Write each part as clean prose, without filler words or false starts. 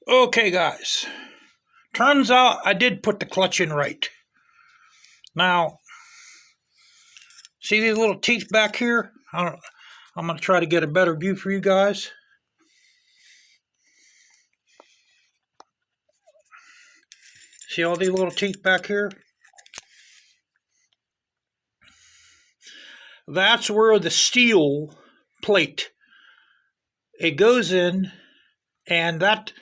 Okay, guys. Turns out I did put the clutch in right. Now, see these little teeth back here? I'm going to try to get a better view for you guys. See all these little teeth back here? That's where the steel plate, it goes in, and that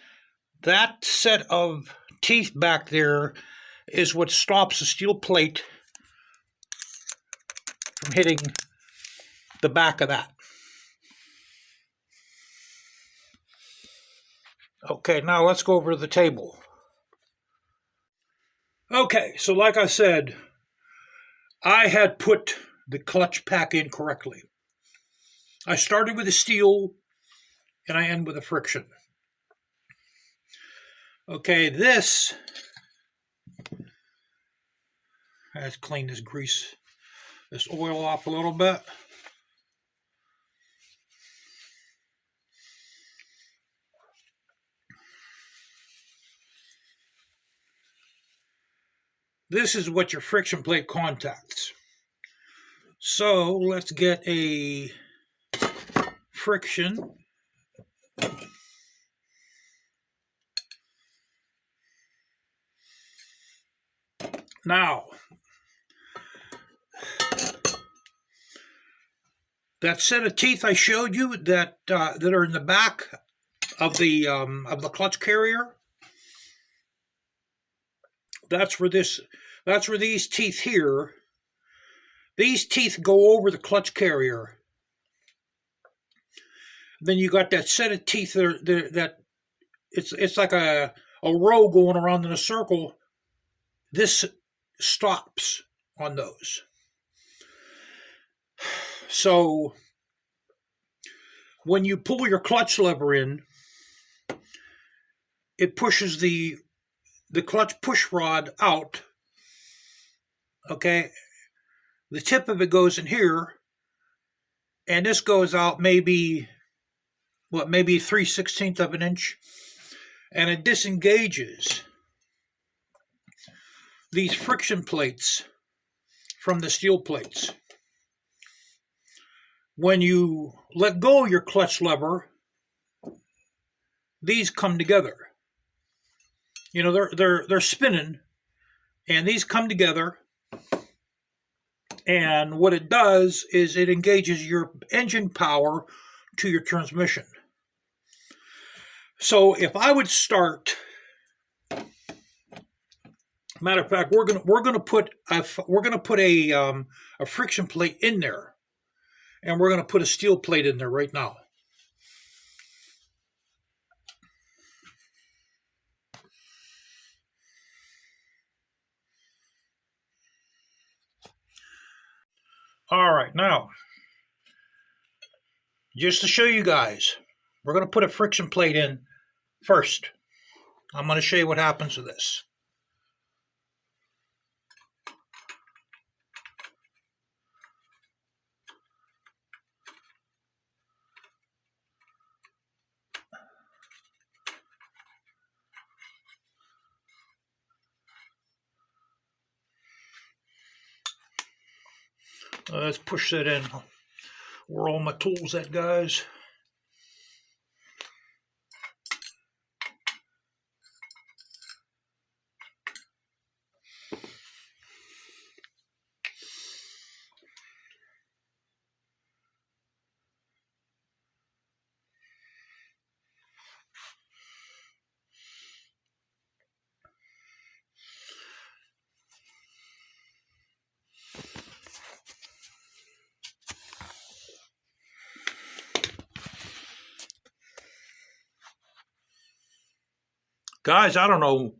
set of teeth back there is what stops the steel plate from hitting the back of that. Okay, now let's go over to the table. Okay, so like I said, I had put the clutch pack in correctly. I started with the steel and I end with the friction. Okay, this, let's clean this grease, this oil off a little bit. This is what your friction plate contacts. So let's get a friction. Now, that set of teeth I showed you that are in the back of the clutch carrier, that's where these teeth here. These teeth go over the clutch carrier. Then you got that set of teeth that it's like a row going around in a circle. This stops on those. So when you pull your clutch lever in, it pushes the clutch push rod out. Okay, the tip of it goes in here, and this goes out maybe 3/16 of an inch, and it disengages these friction plates from the steel plates. When you let go of your clutch lever, these come together. You know, they're spinning, and these come together. And what it does is it engages your engine power to your transmission. So if I would start, matter of fact, we're gonna put a friction plate in there, and we're gonna put a steel plate in there right now. All right, now, just to show you guys, we're going to put a friction plate in first. I'm going to show you what happens to this. Let's push that in. Where all my tools at, guys? Guys, I don't know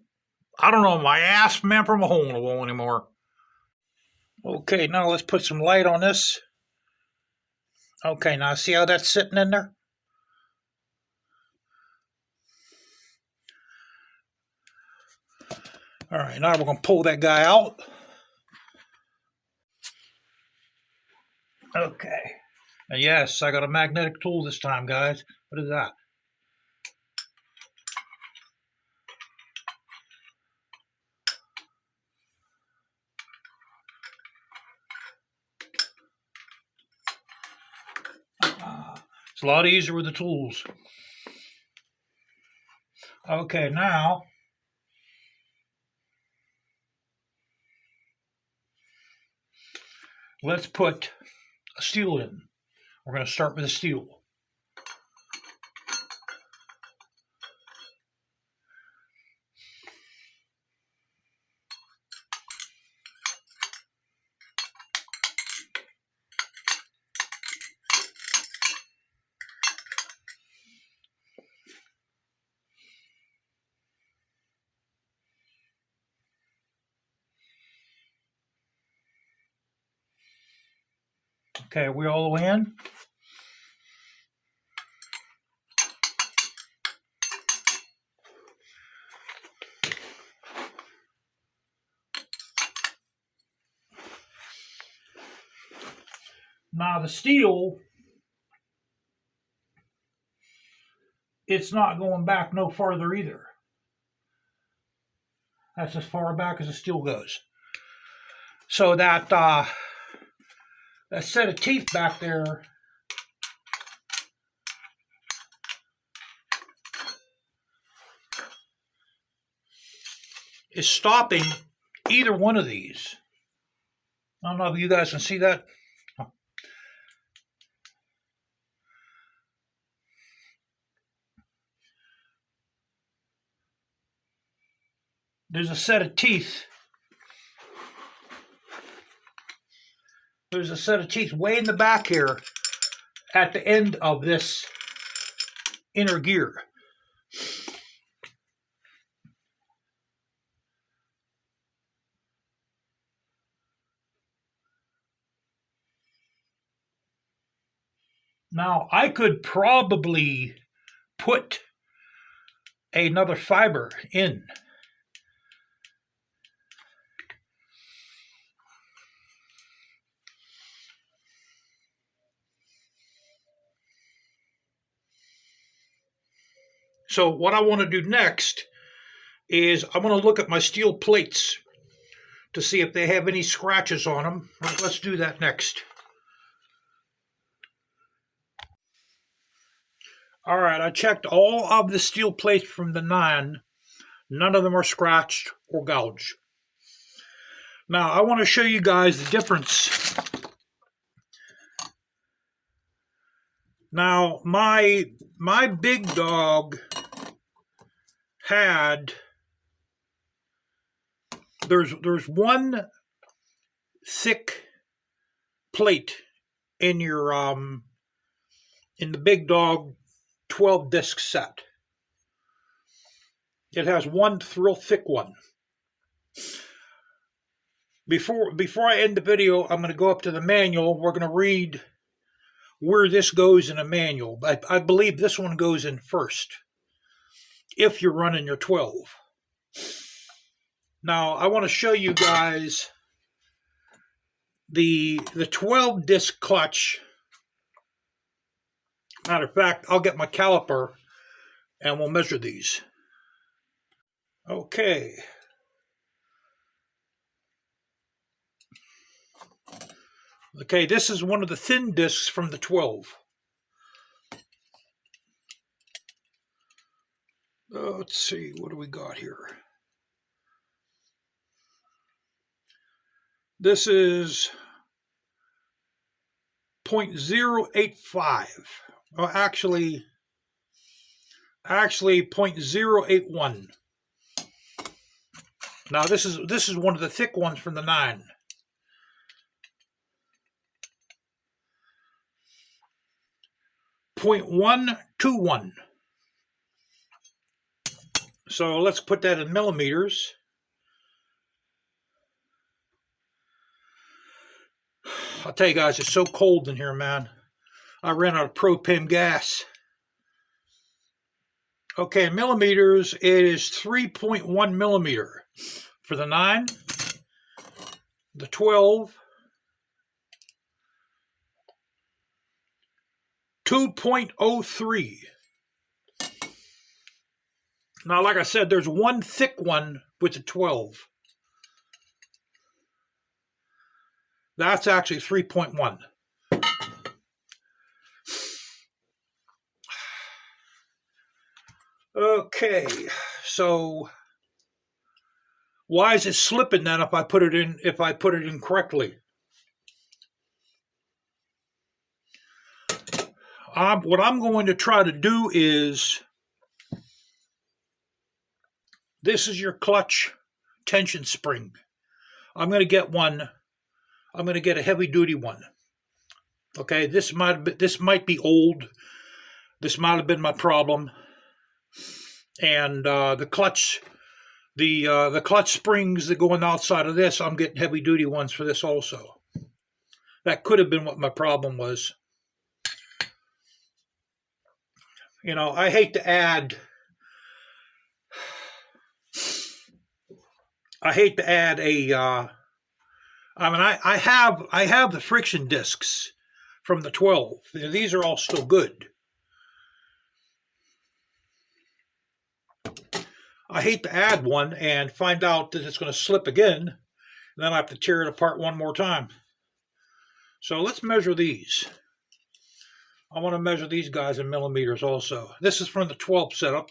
my ass man from a hole in the wall anymore. Okay, now let's put some light on this. Okay, now see how that's sitting in there? All right, now we're going to pull that guy out. Okay. And yes, I got a magnetic tool this time, guys. What is that? It's a lot easier with the tools. Okay, now let's put a steel in. We're going to start with a steel. Okay, are we all the way in? Now the steel, it's not going back no farther either. That's as far back as the steel goes. So that set of teeth back there is stopping either one of these. I don't know if you guys can see that. There's a set of teeth. There's a set of teeth way in the back here at the end of this inner gear. Now, I could probably put another fiber in. So what I want to do next is I want to look at my steel plates to see if they have any scratches on them. Let's do that next. All right, I checked all of the steel plates from the 9. None of them are scratched or gouged. Now, I want to show you guys the difference. Now, my big dog had, there's one thick plate in your in the big dog 12 disc set. It has one real thick one. Before I end the video, I'm going to go up to the manual. We're going to read where this goes in a manual. I believe this one goes in first if you're running your 12. Now, I want to show you guys the 12 disc clutch. Matter of fact, I'll get my caliper and we'll measure these. Okay. Okay, this is one of the thin discs from the 12. Let's see, what do we got here? This is 0.085. Well, actually 0.081. Now this is one of the thick ones from the 9. .121. So let's put that in millimeters. I'll tell you guys, it's so cold in here, man. I ran out of propane gas. Okay, millimeters, it is 3.1 millimeter for the 9, the 12, 2.03. Now, like I said, there's one thick one with the 12. That's actually 3.1. Okay, so why is it slipping then if I put it in correctly? What I'm going to try to do is, this is your clutch tension spring. I'm going to get one. I'm going to get a heavy duty one. Okay, this might be old. This might have been my problem. And the clutch springs that go on the outside of this, I'm getting heavy duty ones for this also. That could have been what my problem was. You know, I hate to add a. I have the friction discs from the 12. These are all still good. I hate to add one and find out that it's going to slip again, and then I have to tear it apart one more time. So let's measure these. I want to measure these guys in millimeters also. This is from the 12 setup.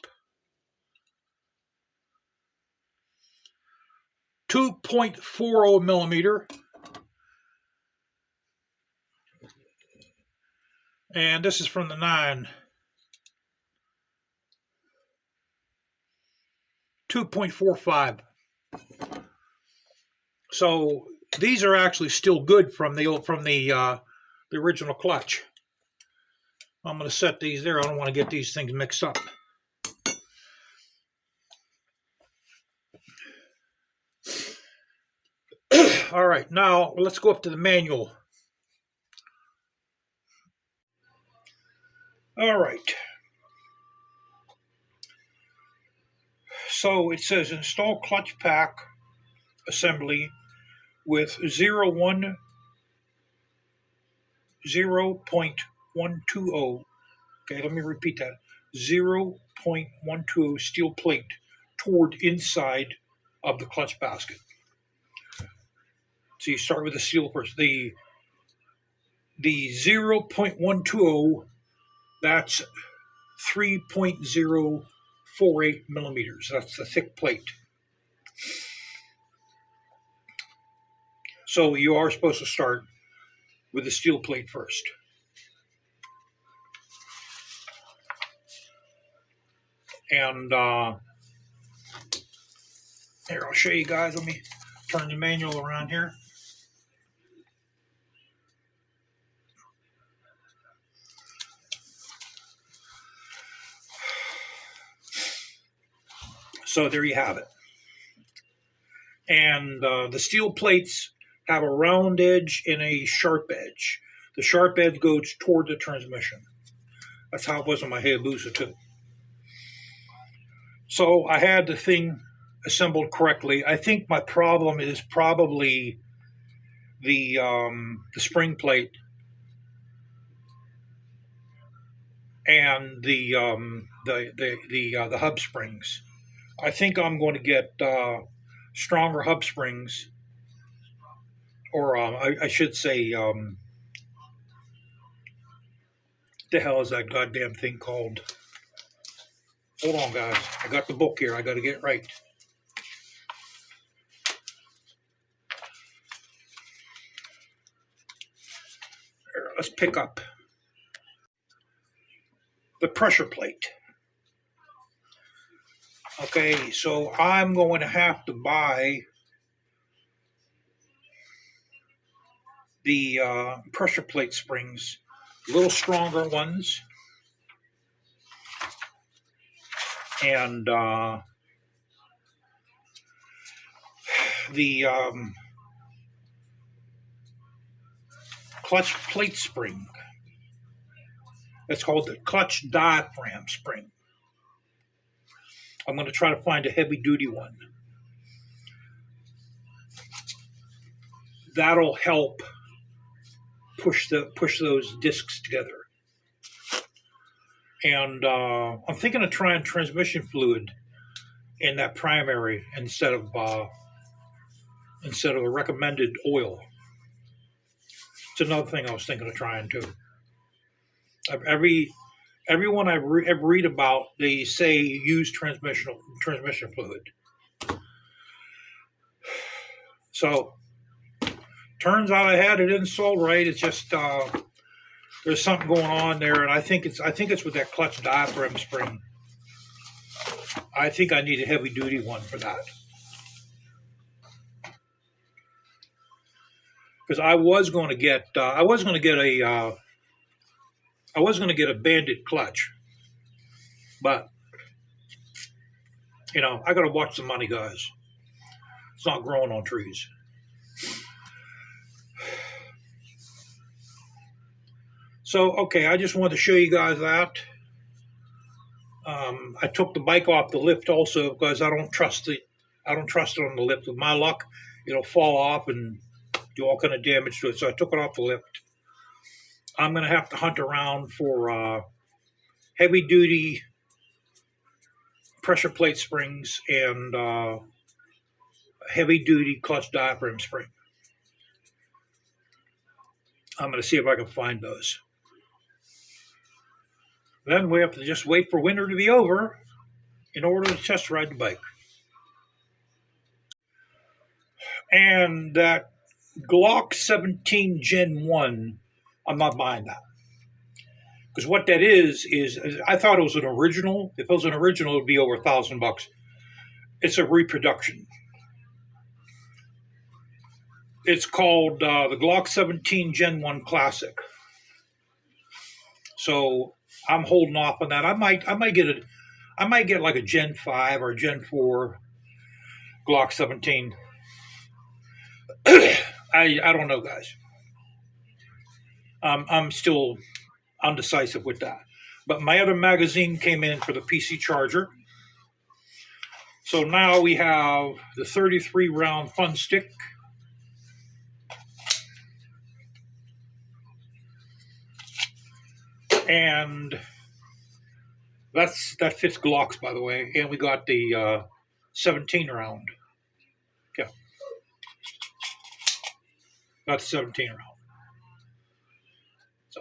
2.40 millimeter. And this is from the 9. 2.45. So these are actually still good from the original clutch. I'm going to set these there. I don't want to get these things mixed up. All right, now let's go up to the manual. All right. So it says install clutch pack assembly with 0.120. Okay, let me repeat that. 0.12 steel plate toward inside of the clutch basket. So you start with the steel first. The 0.120, that's 3.048 millimeters. That's the thick plate. So you are supposed to start with the steel plate first. And here, I'll show you guys. Let me turn the manual around here. So there you have it. And the steel plates have a round edge and a sharp edge. The sharp edge goes toward the transmission. That's how it was on my Hayabusa too. So I had the thing assembled correctly. I think my problem is probably the spring plate and the hub springs. I think I'm going to get stronger hub springs, or I should say, the hell is that goddamn thing called? Hold on, guys. I got the book here. I got to get it right. Let's pick up the pressure plate. Okay, so I'm going to have to buy the pressure plate springs, little stronger ones, and the clutch plate spring. It's called the clutch diaphragm spring. I'm going to try to find a heavy duty one. That'll help push those discs together. And I'm thinking of trying transmission fluid in that primary instead of a recommended oil. It's another thing I was thinking of trying too. Every Everyone I read about, they say use transmission fluid. So turns out I had it installed right. It's just there's something going on there, and I think it's with that clutch diaphragm spring. I think I need a heavy duty one for that, because I was going to get a Bandit clutch, but I got to watch the money, guys. It's not growing on trees. So, okay, I just wanted to show you guys that. I took the bike off the lift also because I don't trust it on the lift. With my luck, it'll fall off and do all kind of damage to it. So I took it off the lift. I'm going to have to hunt around for heavy duty pressure plate springs and heavy duty clutch diaphragm spring. I'm going to see if I can find those. Then we have to just wait for winter to be over in order to test ride the bike. And that Glock 17 Gen 1, I'm not buying that. Because what that is I thought it was an original. If it was an original, it would be over $1,000. It's a reproduction. It's called the Glock 17 Gen 1 Classic. So I'm holding off on that. I might get like a Gen 5 or Gen 4 Glock 17. I don't know, guys. I'm still undecisive with that. But my other magazine came in for the PC charger. So now we have the 33 round fun stick. And that fits Glocks, by the way. And we got the 17 round. Yeah. That's 17 round. So.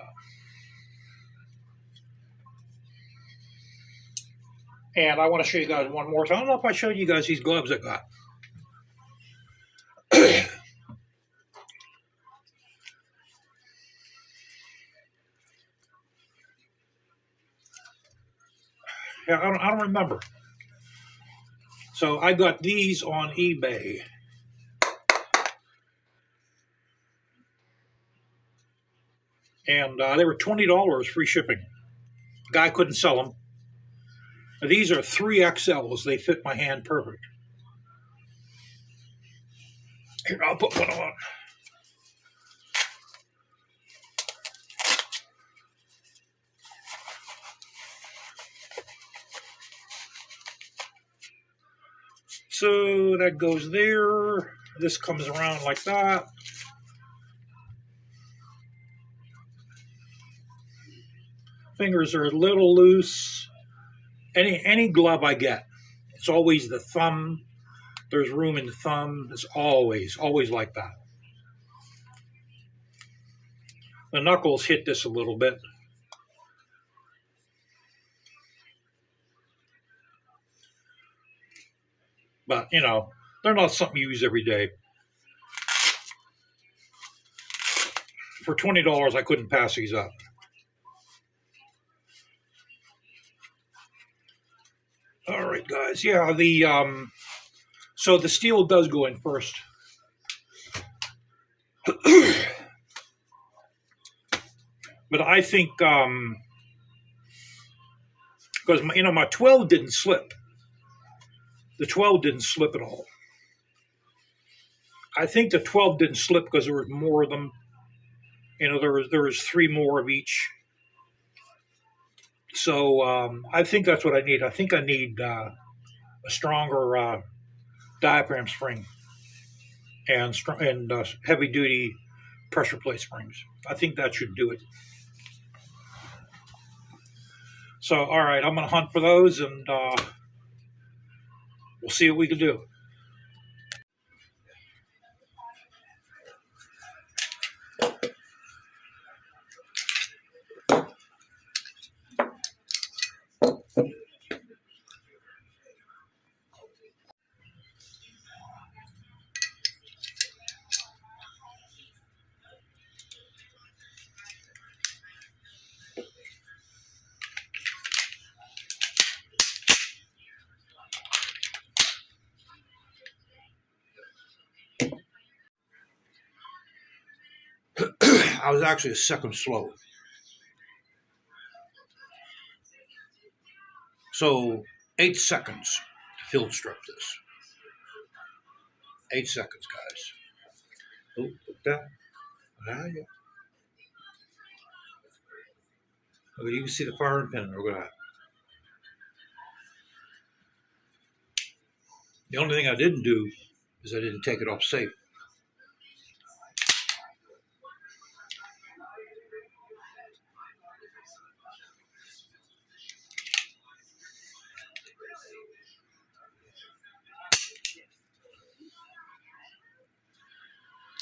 And I want to show you guys one more time. I don't know if I showed you guys these gloves I got. Yeah, I don't remember. So I got these on eBay. And they were $20 free shipping. Guy couldn't sell them. Now, these are 3XLs. They fit my hand perfect. Here, I'll put one on. So that goes there. This comes around like that. Fingers are a little loose. Any glove I get, it's always the thumb. There's room in the thumb. It's always like that. The knuckles hit this a little bit. But, they're not something you use every day. For $20, I couldn't pass these up. All right, guys. Yeah, so the steel does go in first. But I think, because my 12 didn't slip. The 12 didn't slip at all. I think the 12 didn't slip because there was more of them. There was 3 more of each. So I think that's what I need. I think I need a stronger diaphragm spring and heavy duty pressure plate springs. I think that should do it. So, all right, I'm going to hunt for those, and we'll see what we can do. I was actually a second slow. So 8 seconds to field strip this. 8 seconds, guys. Oh, look that. Yeah. Okay, you can see the firing pin. Look at that. The only thing I didn't do is I didn't take it off safe.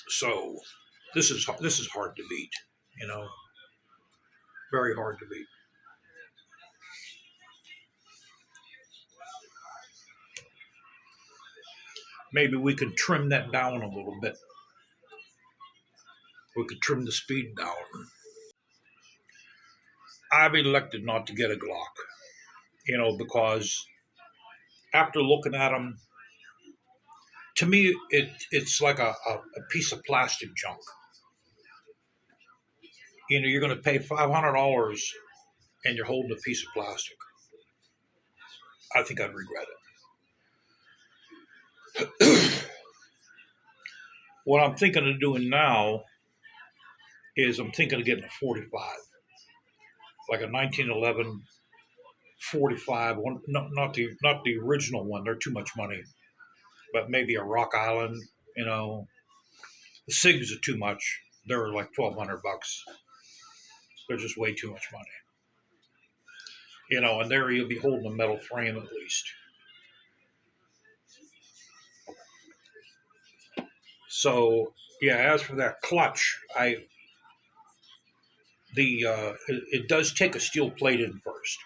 So this is hard to beat, very hard to beat. Maybe we could trim that down a little bit. We could trim the speed down. I've elected not to get a Glock, because after looking at them, to me, it's like a piece of plastic junk. You're going to pay $500 and you're holding a piece of plastic. I think I'd regret it. What I'm thinking of doing now is I'm thinking of getting a 45, like a 1911 45. One, not the original one. They're too much money, but maybe a Rock Island. The SIGs are too much. They're like $1,200. They're just way too much money. And there you'll be holding a metal frame at least. So yeah, as for that clutch, it does take a steel plate in first,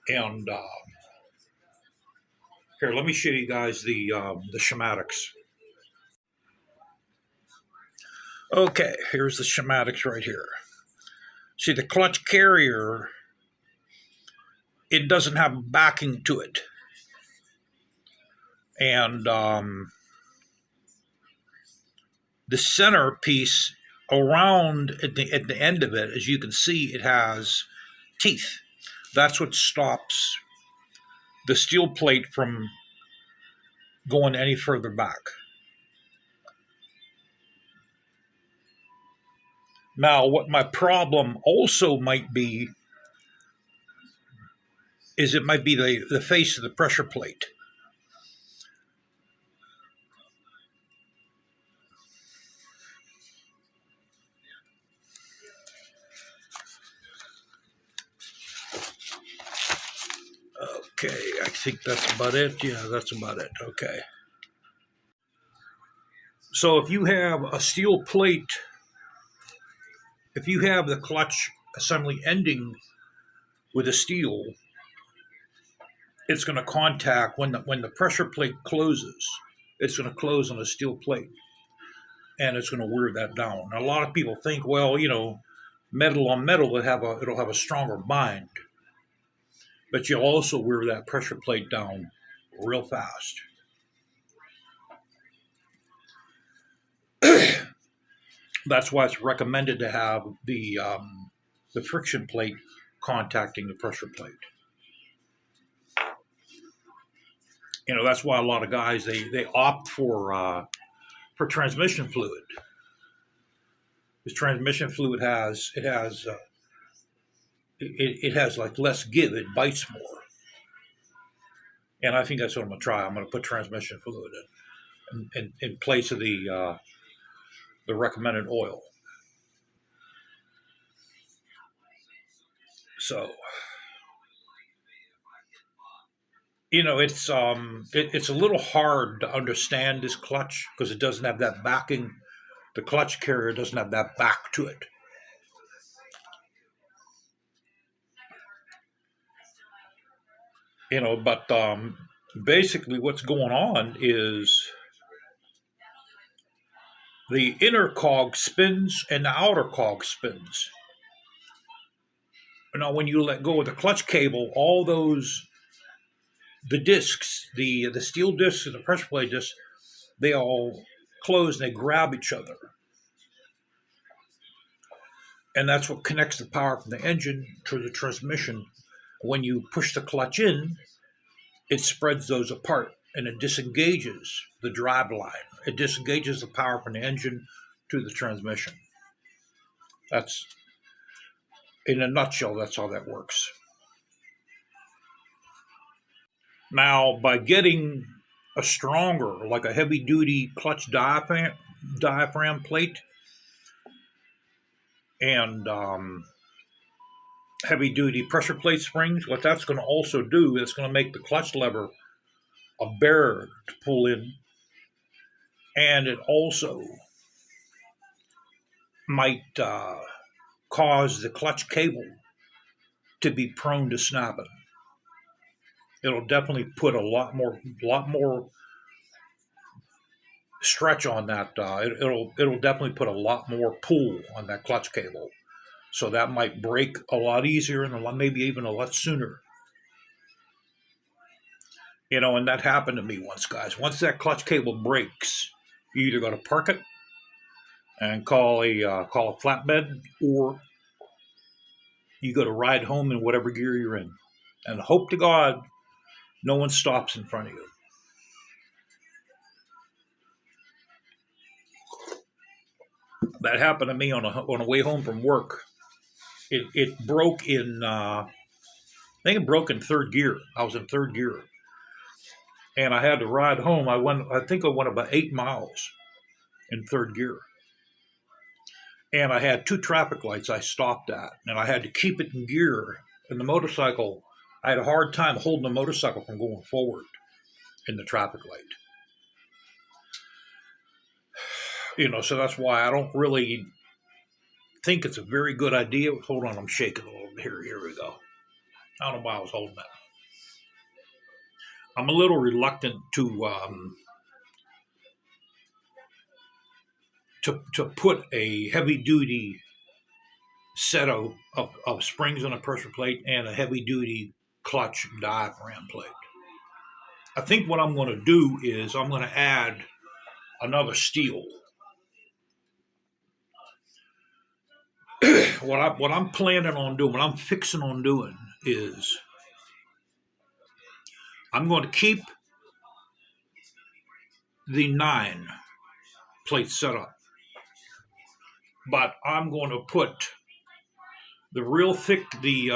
and here, let me show you guys the schematics. Okay, here's the schematics right here. See, the clutch carrier, it doesn't have backing to it. And the center piece around at the end of it, as you can see, it has teeth. That's what stops the steel plate from going any further back. Now, what my problem also might be is it might be the face of the pressure plate. Okay, I think that's about it. Yeah, that's about it. Okay. So if you have a steel plate, if you have the clutch assembly ending with a steel, it's going to contact when the pressure plate closes. It's going to close on a steel plate, and it's going to wear that down. Now, a lot of people think, well, metal on metal, it'll have a stronger bind, but you'll also wear that pressure plate down real fast. That's why it's recommended to have the friction plate contacting the pressure plate. That's why a lot of guys they opt for transmission fluid. This transmission fluid has like less give. It bites more, and I think that's what I'm gonna try. I'm gonna put transmission fluid in place of the recommended oil. So, it's a little hard to understand this clutch because it doesn't have that backing. The clutch carrier doesn't have that back to it. But basically what's going on is the inner cog spins and the outer cog spins. Now, when you let go of the clutch cable, all the discs, the steel discs and the pressure plate discs, they all close and they grab each other. And that's what connects the power from the engine to the transmission. When you push the clutch in, it spreads those apart and it disengages the drive line. It disengages the power from the engine to the transmission. That's, in a nutshell, that's how that works. Now, by getting a stronger, like a heavy-duty clutch diaphragm plate and heavy-duty pressure plate springs, what that's going to also do is going to make the clutch lever a bear to pull in, and it also might cause the clutch cable to be prone to snapping. It'll definitely put a lot more stretch on that. It'll definitely put a lot more pull on that clutch cable, so that might break a lot easier and maybe even a lot sooner. And that happened to me once, guys. Once that clutch cable breaks, you either got to park it and call a flatbed, or you got to ride home in whatever gear you're in, and hope to God no one stops in front of you. That happened to me on a way home from work. It broke in I think it broke in third gear. I was in third gear, and I had to ride home. I think I went about 8 miles in third gear, and I had 2 traffic lights I stopped at, and I had to keep it in gear. And the motorcycle, I had a hard time holding the motorcycle from going forward in the traffic light. So that's why I don't really think it's a very good idea. Hold on, I'm shaking a little bit here. Here we go. I don't know why I was holding that. I'm a little reluctant to put a heavy-duty set of springs on a pressure plate and a heavy-duty clutch diaphragm plate. I think what I'm going to do is I'm going to add another steel. What I'm planning on doing, what I'm fixing on doing is I'm going to keep the 9 plate setup, but I'm going to put the real thick, the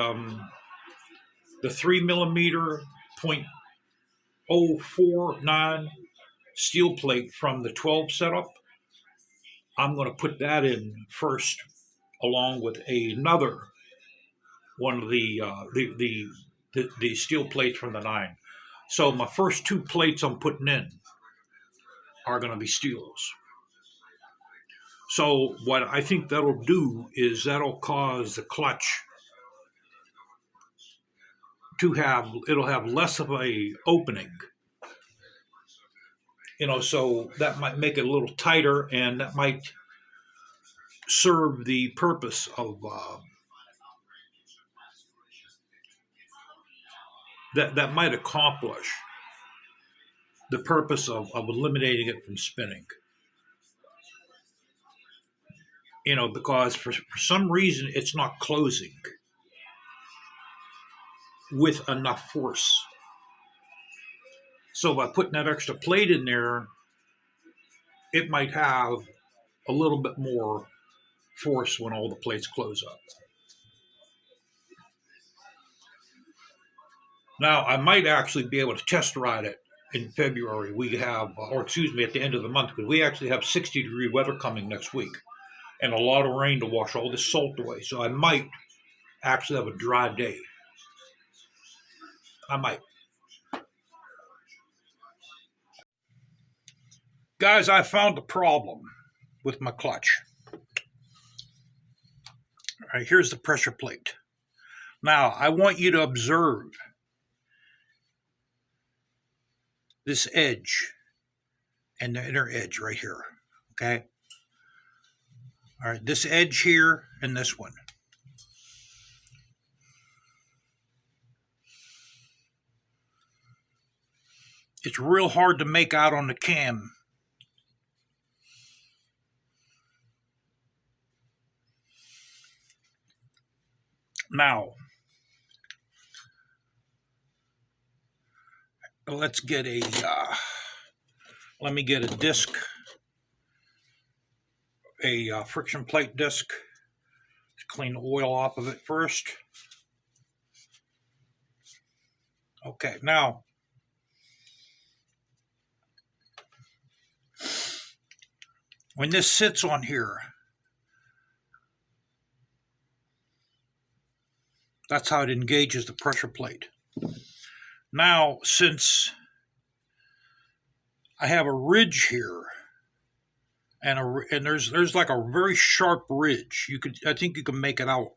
3mm .049 steel plate from the 12 setup. I'm going to put that in first, along with another one of the steel plates from the 9. So my first 2 plates I'm putting in are going to be steels. So what I think that'll do is that'll cause the clutch it'll have less of a opening. So that might make it a little tighter, and that might serve the purpose of that might accomplish the purpose of eliminating it from spinning. Because for some reason it's not closing with enough force. So by putting that extra plate in there, it might have a little bit more force when all the plates close up. Now, I might actually be able to test ride it in February. We have, at the end of the month, because we actually have 60-degree weather coming next week and a lot of rain to wash all this salt away. So I might actually have a dry day. I might. Guys, I found a problem with my clutch. All right, here's the pressure plate. Now, I want you to observe this edge and the inner edge right here, okay? All right, this edge here and this one. It's real hard to make out on the cam Now, let's get a, let me get a disc, a friction plate disc. Let's clean the oil off of it first. Okay, now, when this sits on here, that's how it engages the pressure plate. Now, since I have a ridge here, and there's like a very sharp ridge, I think you can make it out.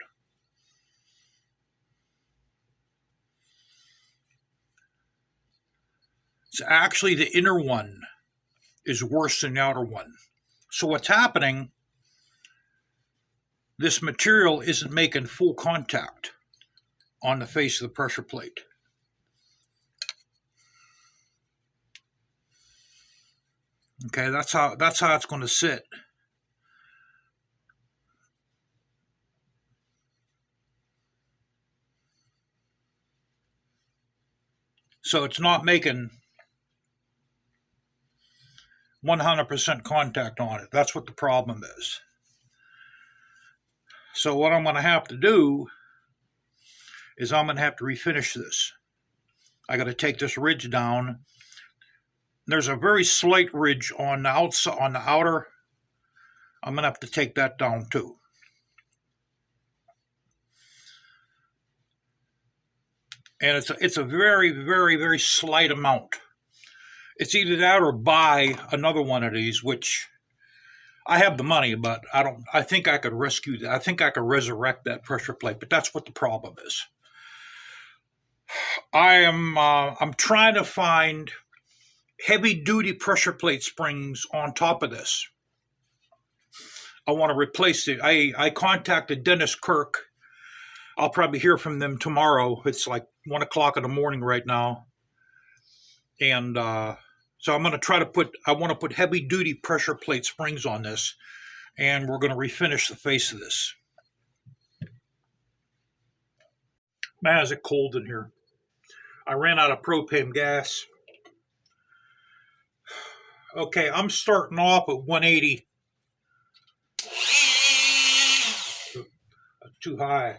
So actually, the inner one is worse than the outer one. So what's happening? This material isn't making full contact on the face of the pressure plate. Okay, that's how it's going to sit. So it's not making 100% contact on it. That's what the problem is. So what I'm going to have to do is I'm going to have to refinish this. I got to take this ridge down. There's a very slight ridge on the outside, on the outer. I'm going to have to take that down too. And it's a very, very, very slight amount. It's either that or buy another one of these, which I have the money, but I think I could rescue that. I think I could resurrect that pressure plate, but that's what the problem is. I'm trying to find heavy-duty pressure plate springs on top of this. I want to replace it. I contacted Dennis Kirk. I'll probably hear from them tomorrow. It's like 1 o'clock in the morning right now. And so I'm going to try to I want to put heavy-duty pressure plate springs on this, and we're going to refinish the face of this. Man, is it cold in here. I ran out of propane gas. Okay, I'm starting off at 180. Too high.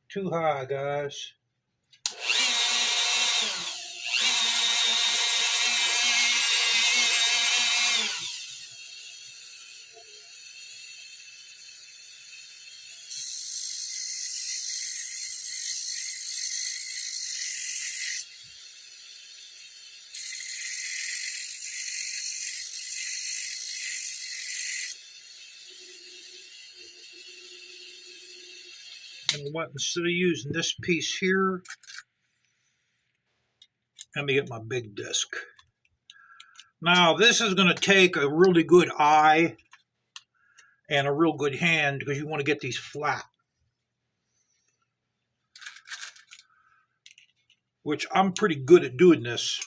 Too high, guys. And what, instead of using this piece here, let me get my big disc. Now, this is going to take a really good eye and a real good hand because you want to get these flat. Which I'm pretty good at doing this.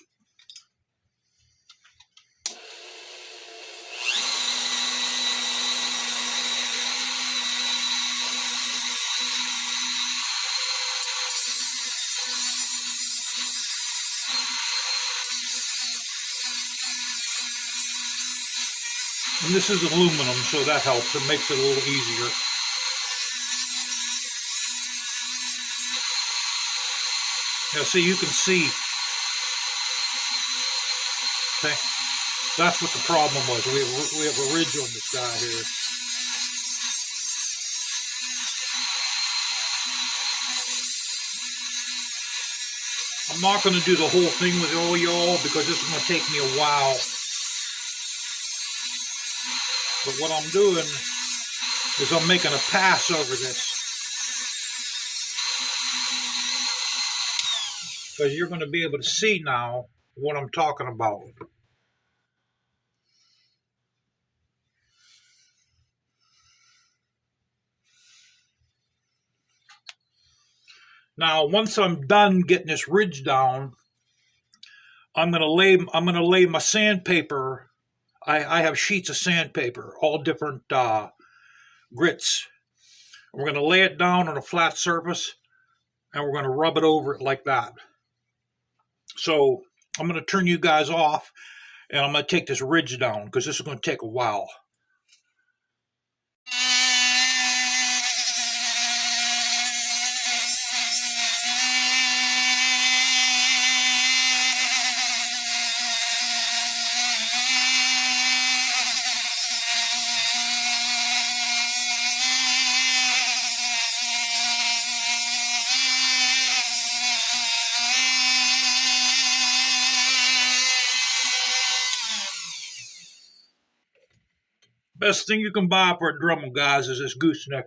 And this is aluminum, so that helps. It makes it a little easier. Now, see, you can see. Okay, that's what the problem was. We have a ridge on this guy here. I'm not going to do the whole thing with all y'all because this is going to take me a while. But what I'm doing is I'm making a pass over this. Because you're going to be able to see now what I'm talking about. Now, once I'm done getting this ridge down, I'm going to lay my sandpaper. I have sheets of sandpaper, all different grits. We're going to lay it down on a flat surface, and we're going to rub it over it like that. So I'm going to turn you guys off, and I'm going to take this ridge down because this is going to take a while. Best thing you can buy for a Dremel, guys, is this gooseneck.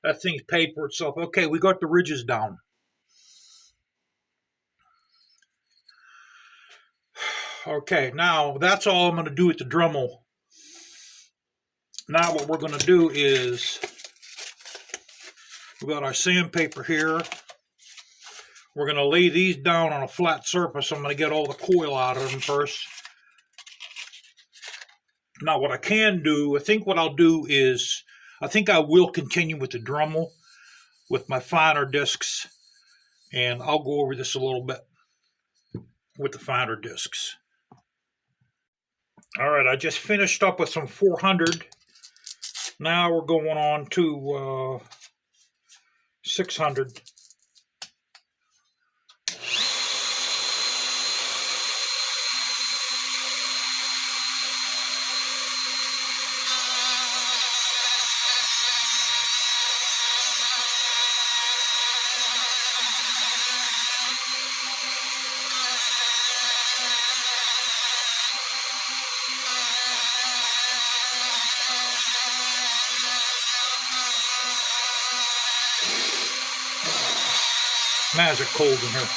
That thing's paid for itself. Okay, we got the ridges down. Okay, now that's all I'm going to do with the Dremel. Now what we're going to do is, we got our sandpaper here. We're going to lay these down on a flat surface. I'm going to get all the coil out of them first. Now what I can do, I think what I'll do is, I think I will continue with the Dremel with my finer discs, and I'll go over this a little bit with the finer discs. All right, I just finished up with some 400. Now we're going on to 600. Man, is it cold in here.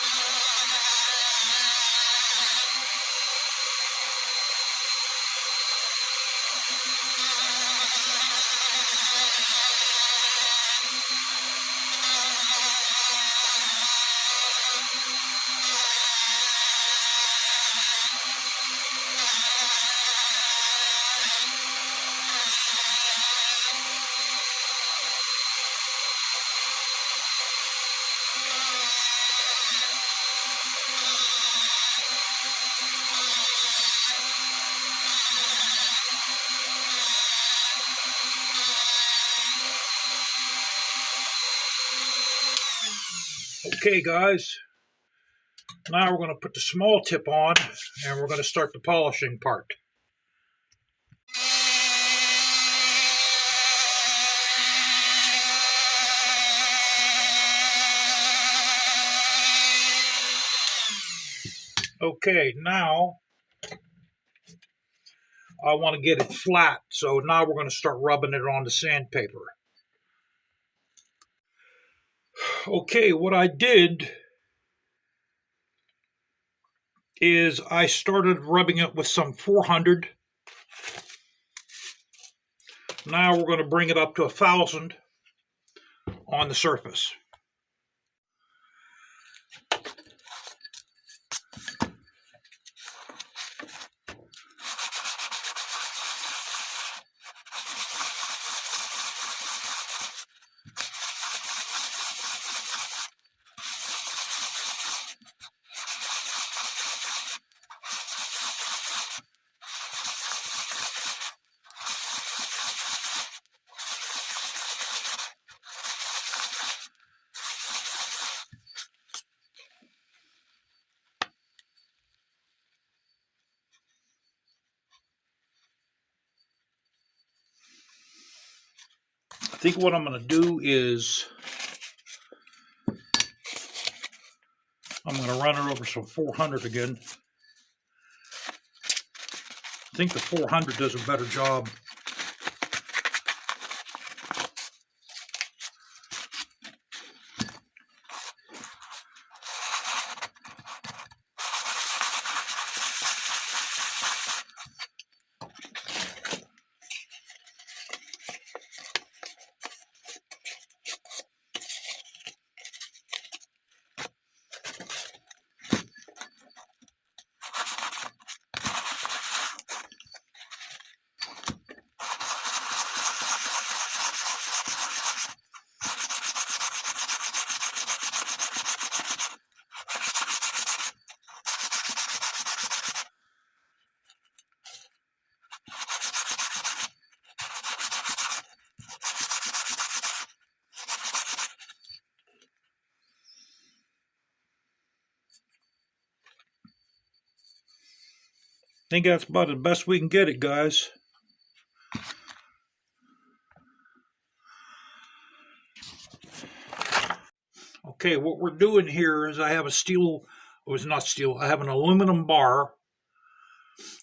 Okay, guys, now we're going to put the small tip on, and we're going to start the polishing part. Okay, now I want to get it flat, so now we're going to start rubbing it on the sandpaper. Okay, what I did is I started rubbing it with some 400. Now we're going to bring it up to 1,000 on the surface. I think what I'm going to do is I'm going to run it over some 400 again. I think the 400 does a better job. think that's about the best we can get it, guys. Okay, what we're doing here is I have a steel, it was not steel, I have an aluminum bar.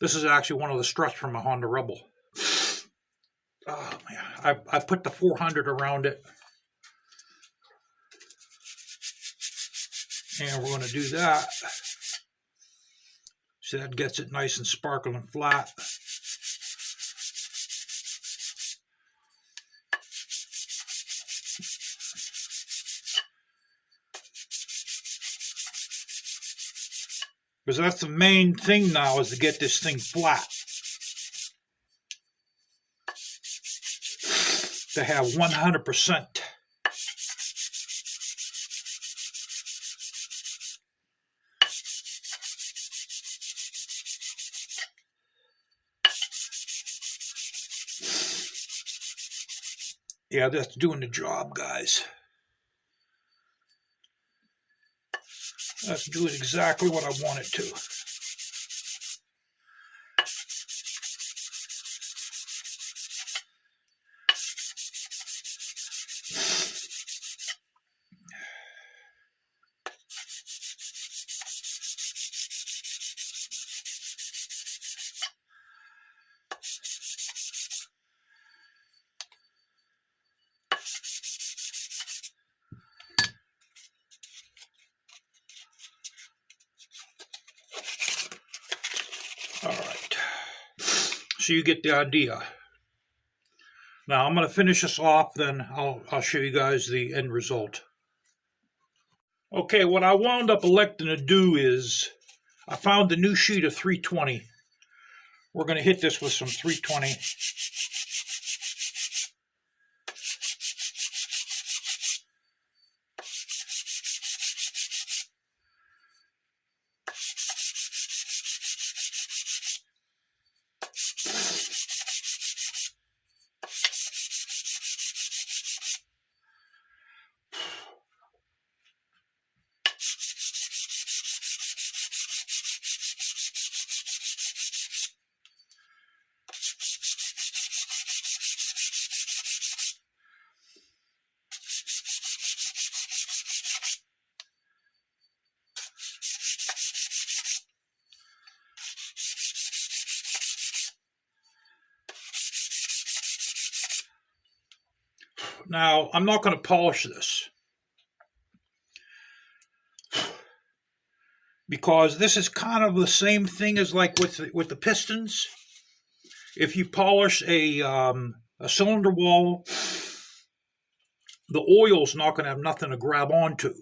This is actually one of the struts from a Honda Rebel. Oh man, I put the 400 around it. And we're going to do that. So that gets it nice and sparkling flat. Because that's the main thing now, is to get this thing flat. To have 100%. Yeah, that's doing the job, guys. That's doing exactly what I want it to. All right. So you get the idea. Now I'm going to finish this off, then I'll show you guys the end result. Okay, what I wound up electing to do is I found the new sheet of 320. We're going to hit this with some 320. Now, I'm not going to polish this because this is kind of the same thing as like with the pistons. If you polish a cylinder wall, the oil's not going to have nothing to grab onto.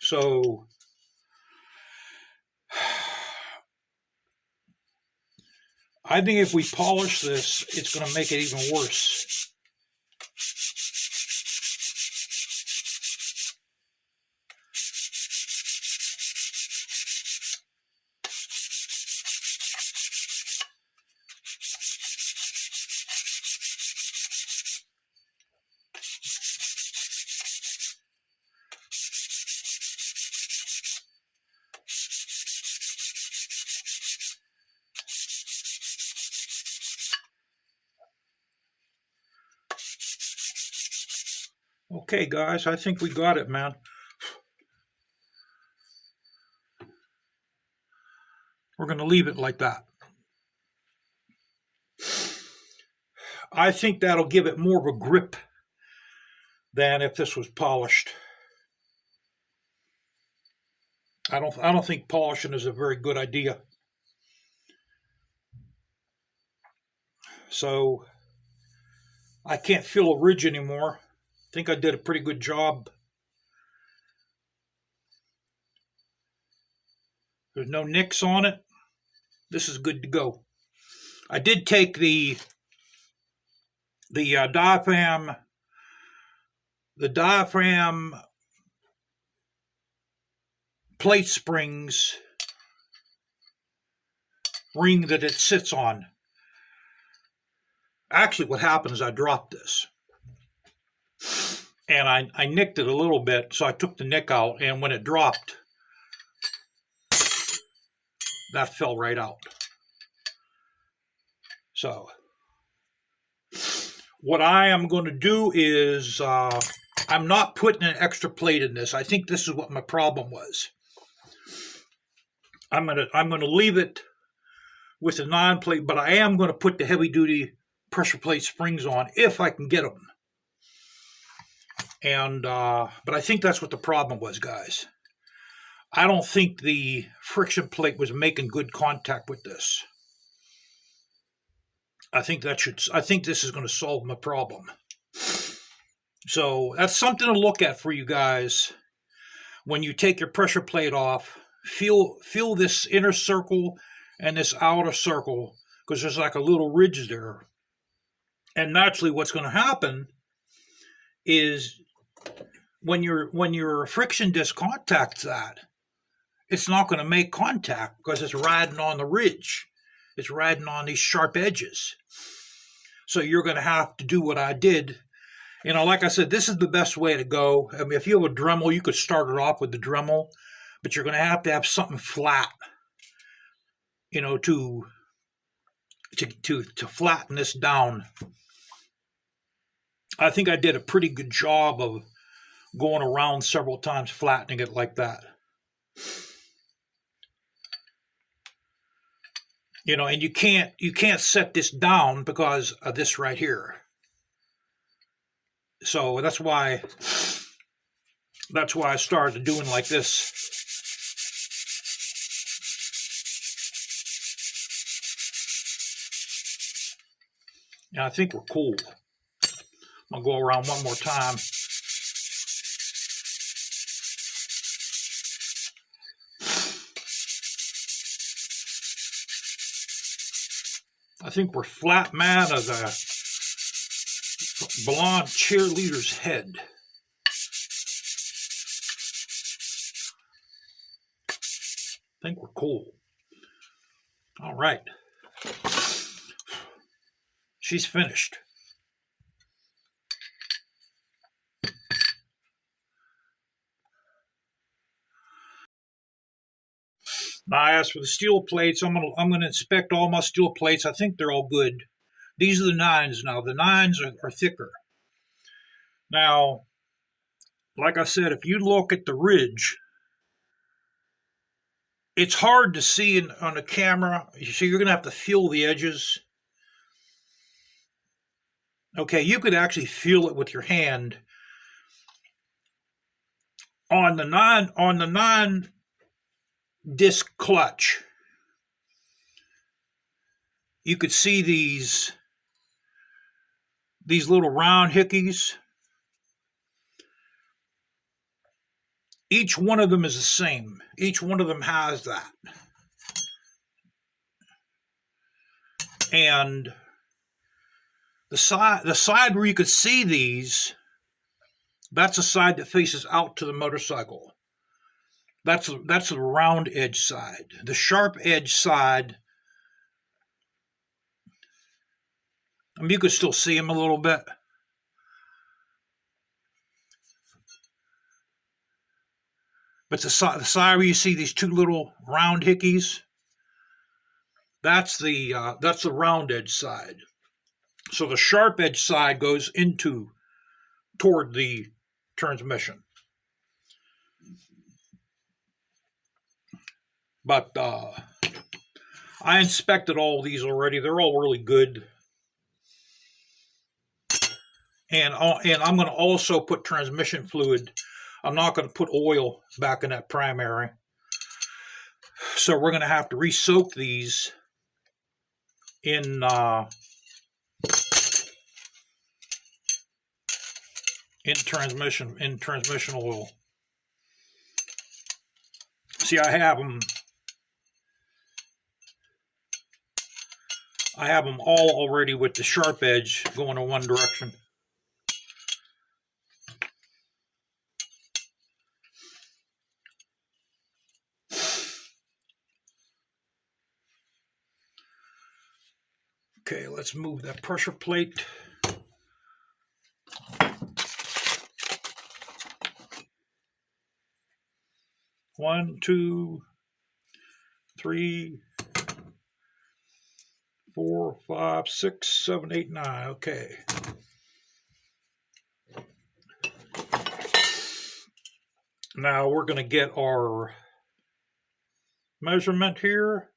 So I think if we polish this, it's going to make it even worse. Okay, guys, I think we got it, man. We're going to leave it like that. I think that'll give it more of a grip than if this was polished. I don't think polishing is a very good idea. So I can't feel a ridge anymore. I think I did a pretty good job. There's no nicks on it. This is good to go. I did take the diaphragm plate springs ring that it sits on. Actually, what happened is I dropped this. And I nicked it a little bit, so I took the nick out, and when it dropped, that fell right out. So what I am going to do is I'm not putting an extra plate in this. I think this is what my problem was. I'm gonna leave it with a non-plate, but I am going to put the heavy-duty pressure plate springs on if I can get them. And but I think that's what the problem was, guys. I don't think the friction plate was making good contact with this. I think this is going to solve my problem. So that's something to look at for you guys when you take your pressure plate off. Feel this inner circle and this outer circle, because there's like a little ridge there. And naturally what's going to happen is when your friction disc contacts that, it's not going to make contact because it's riding on the ridge. It's riding on these sharp edges. So you're going to have to do what I did. You know, like I said, this is the best way to go. I mean, if you have a Dremel, you could start it off with the Dremel, but you're going to have something flat, you know, to flatten this down. I think I did a pretty good job of going around several times, flattening it like that. You know, and you can't set this down because of this right here. So that's why I started doing like this. And I think we're cool. I'll go around one more time. I think we're flat man as a blonde cheerleader's head. I think we're cool. All right. She's finished. Now, as for the steel plates, I'm gonna inspect all my steel plates. I think they're all good. These are the 9s now. The 9s are thicker. Now, like I said, if you look at the ridge, it's hard to see on the camera, so you're going to have to feel the edges. Okay, you could actually feel it with your hand. On the 9 disc clutch, you could see these little round hickeys. Each one of them is the same. Each one of them has that. And the side where you could see these, that's the side that faces out to the motorcycle. That's the round edge side. The sharp edge side, I mean, you could still see them a little bit. But the side where you see these two little round hickeys, that's the round edge side. So the sharp edge side goes toward the transmission. But I inspected all these already. They're all really good. And I'm going to also put transmission fluid. I'm not going to put oil back in that primary. So we're going to have to re-soak these in transmission oil. See, I have them all already with the sharp edge going in one direction. Okay, let's move that pressure plate. One, two, 3, 4, 5, 6, 7, 8, 9. Okay. Now we're going to get our measurement here.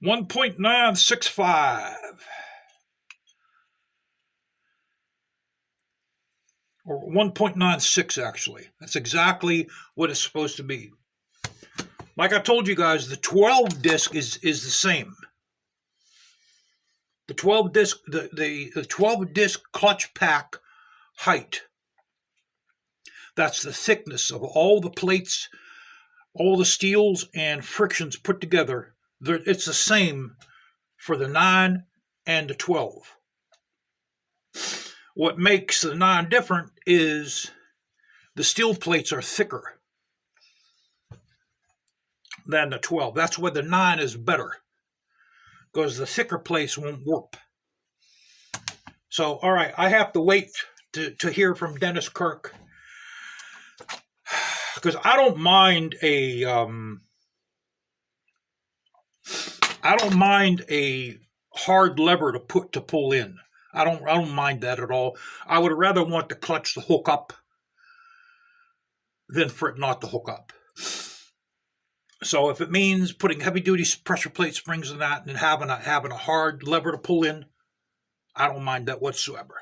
.965 or 1.96 actually. That's exactly what it's supposed to be. Like I told you guys, the 12 disc is the same. The 12 disc the 12 disc clutch pack height. That's the thickness of all the plates, all the steels and frictions put together. It's the same for the 9 and the 12. What makes the 9 different is the steel plates are thicker than the 12. That's why the 9 is better, because the thicker plates won't warp. So, all right, I have to wait to hear from Dennis Kirk, because I don't mind a hard lever to pull in. I don't mind that at all. I would rather want the clutch to hook up than for it not to hook up. So if it means putting heavy-duty pressure plate springs in that and having a hard lever to pull in, I don't mind that whatsoever.